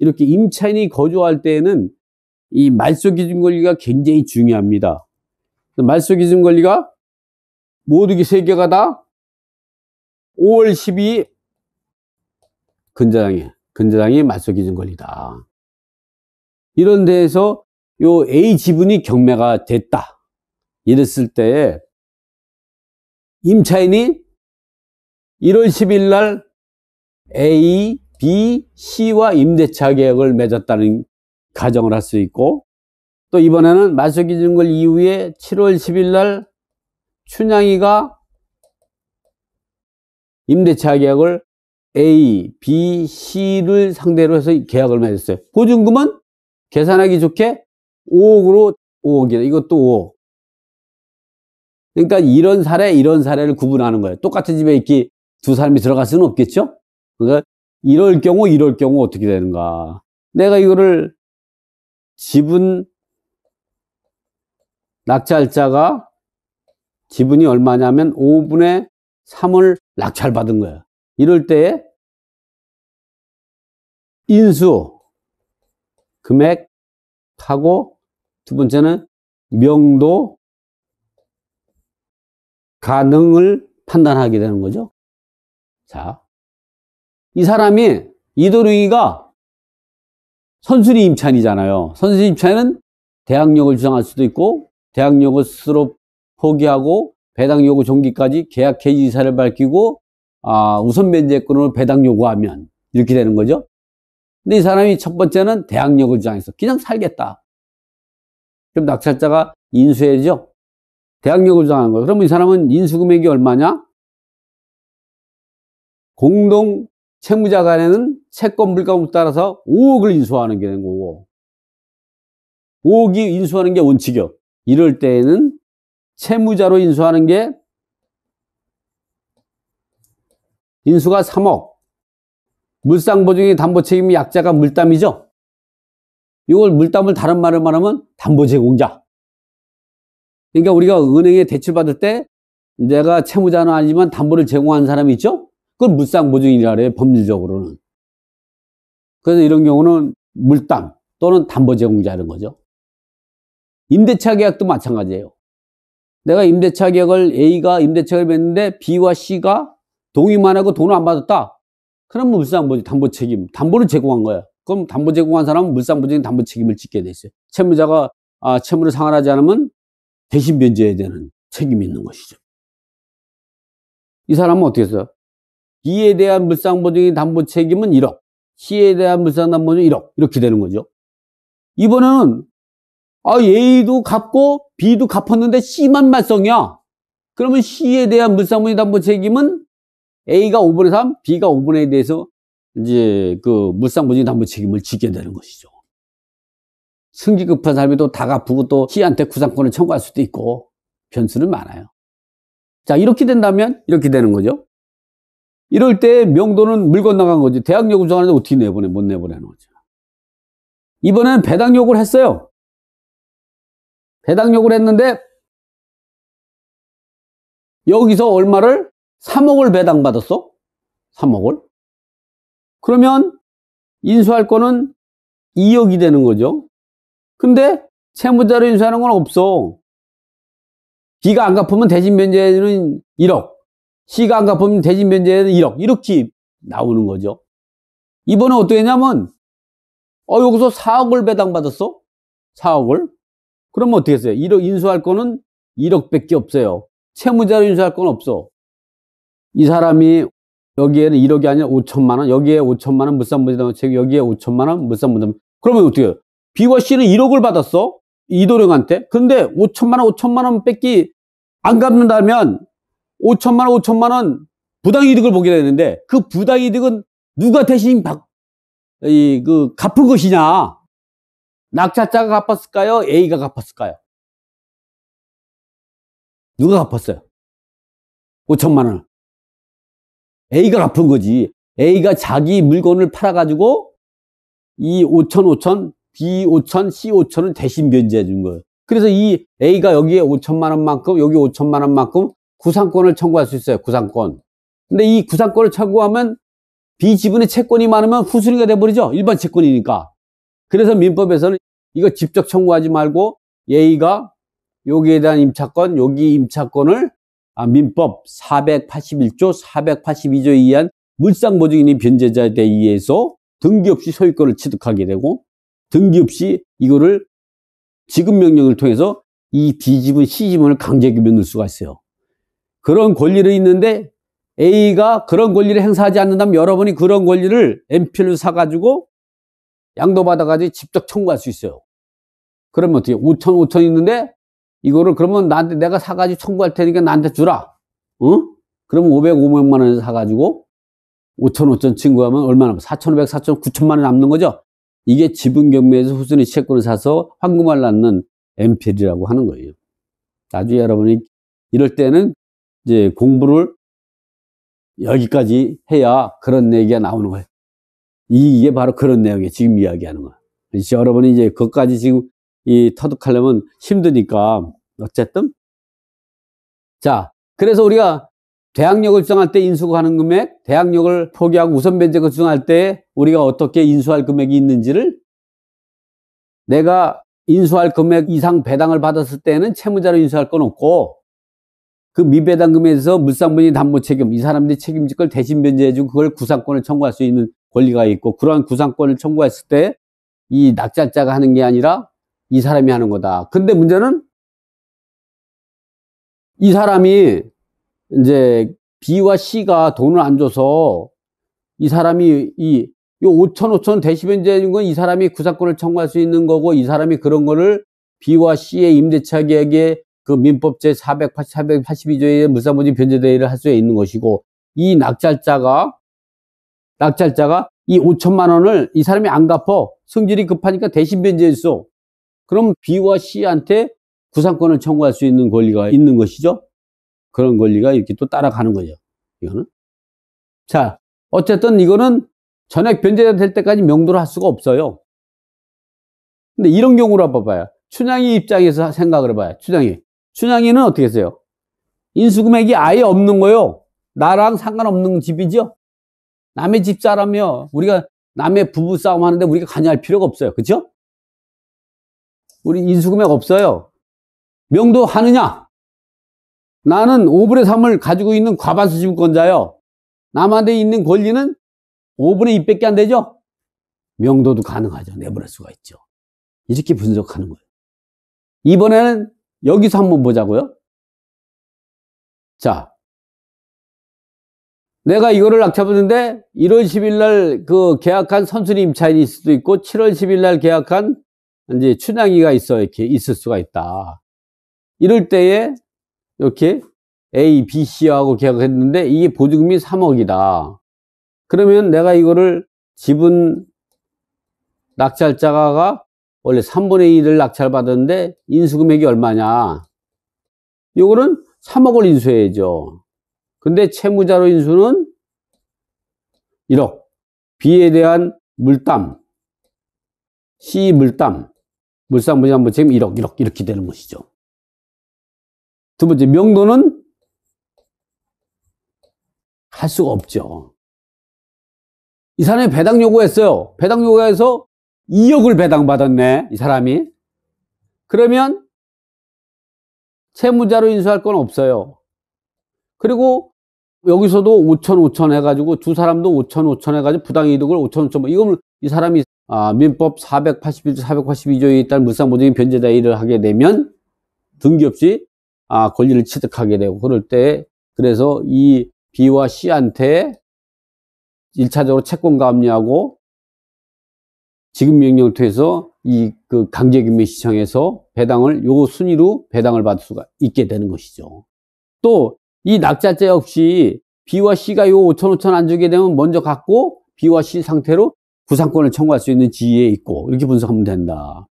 이렇게 임차인이 거주할 때에는 이 말소기준 권리가 굉장히 중요합니다. 말소기준 권리가 모두 세 개가 다 5월 12일 근저당이 말소기준 권리다. 이런 데에서 요 A 지분이 경매가 됐다. 이랬을 때 임차인이 1월 10일 날 A, B, C와 임대차 계약을 맺었다는 가정을 할 수 있고, 또 이번에는 말소기준권 이후에 7월 10일 날 춘향이가 임대차 계약을 A, B, C를 상대로 해서 계약을 맺었어요. 보증금은 계산하기 좋게 5억으로 5억이다. 이것도 5억. 그러니까 이런 사례를 구분하는 거예요. 똑같은 집에 이렇게 두 사람이 들어갈 수는 없겠죠? 그러니까 이럴 경우 어떻게 되는가. 내가 이거를 지분, 낙찰자가 지분이 얼마냐면 5분의 3을 낙찰받은 거예요. 이럴 때 인수, 금액하고 두 번째는 명도, 가능을 판단하게 되는 거죠. 자, 이 사람이 이도룡이가 선순위 임차인이잖아요. 선순위 임차인은 대항력을 주장할 수도 있고 대항력을 스스로 포기하고 배당 요구 종기까지 계약 해지 의사를 밝히고 우선 면제권을 배당 요구하면 이렇게 되는 거죠. 근데 이 사람이 첫 번째는 대항력을 주장해서 그냥 살겠다. 그럼 낙찰자가 인수해야죠. 대항력을 주장하는 거예요. 그러면 이 사람은 인수금액이 얼마냐? 공동 채무자 간에는 채권 물가에 따라서 5억을 인수하는 게 되는 거고, 5억이 인수하는 게 원칙이요. 이럴 때에는 채무자로 인수하는 게 인수가 3억, 물상보증의 담보책임이 약자가 물담이죠. 이걸 물담을 다른 말을 말하면 담보제공자. 그러니까 우리가 은행에 대출 받을 때 내가 채무자는 아니지만 담보를 제공하는 사람이 있죠? 그걸 물상보증이라 그래요, 법률적으로는. 그래서 이런 경우는 물담 또는 담보제공자 이런 거죠. 임대차 계약도 마찬가지예요. 내가 임대차 계약을 A가 임대차를 맺는데 B와 C가 동의만 하고 돈을 안 받았다. 그러면 물상보증, 담보책임, 담보를 제공한 거야. 그럼 담보 제공한 사람은 물상보증 담보책임을 짓게 돼 있어요. 채무자가 채무를 상환하지 않으면 대신 변제해야 되는 책임이 있는 것이죠. 이 사람은 어떻게 했어요? B에 대한 물상보증의 담보책임은 1억, C에 대한 물상담보증은 1억 이렇게 되는 거죠. 이번에는 A도 갚고 B도 갚았는데 C만 말썽이야. 그러면 C에 대한 물상보증 담보책임은 A가 5분의 3, B가 5분의 1에 대해서 이제 그 물상보증 담보책임을 지게 되는 것이죠. 승기 급한 사람이 또 다 갚고 또 C한테 구상권을 청구할 수도 있고 변수는 많아요. 자, 이렇게 된다면 이렇게 되는 거죠. 이럴 때 명도는 물 건너간 거지. 대항력 구성하는데 어떻게 못 내보내는 거죠. 이번에는 배당 요구를 했어요. 배당 요구를 했는데 여기서 얼마를? 3억을 배당받았어. 3억을. 그러면 인수할 거는 2억이 되는 거죠. 근데 채무자로 인수하는 건 없어. B가 안 갚으면 대신 변제는 1억. C가 안 갚으면 대신 변제는 1억. 이렇게 나오는 거죠. 이번에 어떻게 했냐면 여기서 4억을 배당받았어. 4억을. 그러면 어떻게 했어요? 1억 인수할 거는 1억밖에 없어요. 채무자로 인수할 건 없어. 이 사람이 여기에는 1억이 아니라 5천만 원, 여기에 5천만 원 물상보증담보책임, 여기에 5천만 원 물상보증담보책임. 그러면 어떻게 해요? B와 C는 1억을 받았어. 이도령한테. 근데 5천만 원 뺏기 안 갚는다면 5천만 원 부당이득을 보게 되는데 그 부당이득은 누가 대신 갚은 것이냐? 낙찰자가 갚았을까요? A가 갚았을까요? 누가 갚았어요? 5천만 원을. A가 갚은 거지. A가 자기 물건을 팔아가지고 이 5천, B 5천, C 5천을 대신 변제해 준 거예요. 그래서 이 A가 여기에 5천만 원만큼, 여기 5천만 원만큼 구상권을 청구할 수 있어요. 구상권. 근데 이 구상권을 청구하면 B 지분의 채권이 많으면 후순위가 돼버리죠. 일반 채권이니까. 그래서 민법에서는 이거 직접 청구하지 말고 A가 여기에 대한 임차권, 여기 임차권을 민법 481조, 482조에 의한 물상보증인이 변제자에 의해서 등기 없이 소유권을 취득하게 되고 등기 없이 이거를 지급명령을 통해서 이 B지분, C지분을 강제기업에 넣을 수가 있어요. 그런 권리를 있는데 A가 그런 권리를 행사하지 않는다면 여러분이 그런 권리를 MP를 사가지고 양도받아가지고 직접 청구할 수 있어요. 그러면 어떻게 5천 있는데 이거를 그러면 나한테 내가 사가지고 청구할 테니까 나한테 주라. 그러면 500만 원에서 사가지고 5천 청구하면 얼마나 4,500, 4천, 9천만 원 남는 거죠. 이게 지분경매에서 후순위 채권을 사서 환급을 낳는 MPL이라고 하는 거예요. 나중에 여러분이 이럴 때는 이제 공부를 여기까지 해야 그런 얘기가 나오는 거예요. 이게 바로 그런 내용이에요. 지금 이야기하는 거. 여러분이 이제 그것까지 지금 터득하려면 힘드니까 어쨌든 자, 그래서 우리가 대항력을 주장할 때 인수가 하는 금액, 대항력을 포기하고 우선 변제를 주장할 때 우리가 어떻게 인수할 금액이 있는지를 내가 인수할 금액 이상 배당을 받았을 때는 채무자로 인수할 건 없고 그 미배당 금액에서 물상분이 담보 책임, 이 사람들이 책임질 걸 대신 변제해주고 그걸 구상권을 청구할 수 있는 권리가 있고 그러한 구상권을 청구했을 때 이 낙찰자가 하는 게 아니라 이 사람이 하는 거다. 근데 문제는 이 사람이 이제 B와 C가 돈을 안 줘서 이 사람이 이 5천 대신 변제해준 건 이 사람이 구상권을 청구할 수 있는 거고 이 사람이 그런 거를 B와 C의 임대차 계약에 그 민법 제 482조의 물상보증 변제대회를 할 수 있는 것이고 이 낙찰자가 이 5천만 원을 이 사람이 안 갚아 성질이 급하니까 대신 변제했어. 그럼 B와 C한테 구상권을 청구할 수 있는 권리가 있는 것이죠. 그런 권리가 이렇게 또 따라가는 거죠. 이거는. 자, 어쨌든 이거는 전액 변제가 될 때까지 명도를 할 수가 없어요. 근데 이런 경우로 봐봐요. 춘향이 입장에서 생각을 해봐요. 춘향이는 어떻게 했어요? 인수금액이 아예 없는 거요. 나랑 상관없는 집이죠. 남의 집사라며 우리가 남의 부부싸움 하는데 우리가 관여할 필요가 없어요. 그렇죠? 우리 인수금액 없어요. 명도하느냐? 나는 5분의 3을 가지고 있는 과반수 지분권자요. 남한테 있는 권리는 5분의 2밖에 안 되죠? 명도도 가능하죠. 내보낼 수가 있죠. 이렇게 분석하는 거예요. 이번에는 여기서 한번 보자고요. 자, 내가 이거를 낙찰받는데 1월 10일 날 그 계약한 선순위 임차인이 있을 수도 있고 7월 10일 날 계약한 이제 춘향이가 이렇게 있을 수가 있다. 이럴 때에 이렇게 A, B, C하고 계약했는데 이게 보증금이 3억이다. 그러면 내가 이거를 지분 낙찰자가 원래 3분의 1을 낙찰받았는데 인수금액이 얼마냐? 이거는 3억을 인수해야죠. 근데 채무자로 인수는 1억. B에 대한 물담, C 물담, 물상보증 담보 책임 1억 이렇게 되는 것이죠. 두 번째, 명도는 할 수가 없죠. 이 사람이 배당 요구했어요. 배당 요구해서 2억을 배당받았네, 이 사람이. 그러면 채무자로 인수할 건 없어요. 그리고 여기서도 5천 해가지고 두 사람도 5천 해가지고 부당이득을 5천 이걸 이 사람이 민법 481조 482조에 있다는 물상보증인 변제대의를 하게 되면 등기 없이 권리를 취득하게 되고 그럴 때 그래서 이 B와 C한테 1차적으로 채권가 압류하고 지급명령을 통해서 그 강제금융 시청에서 배당을 요 순위로 배당을 받을 수가 있게 되는 것이죠. 또 이 낙찰자 역시 B와 C가 요 5천 안 주게 되면 먼저 갖고 B와 C 상태로 구상권을 청구할 수 있는 지위에 있고 이렇게 분석하면 된다.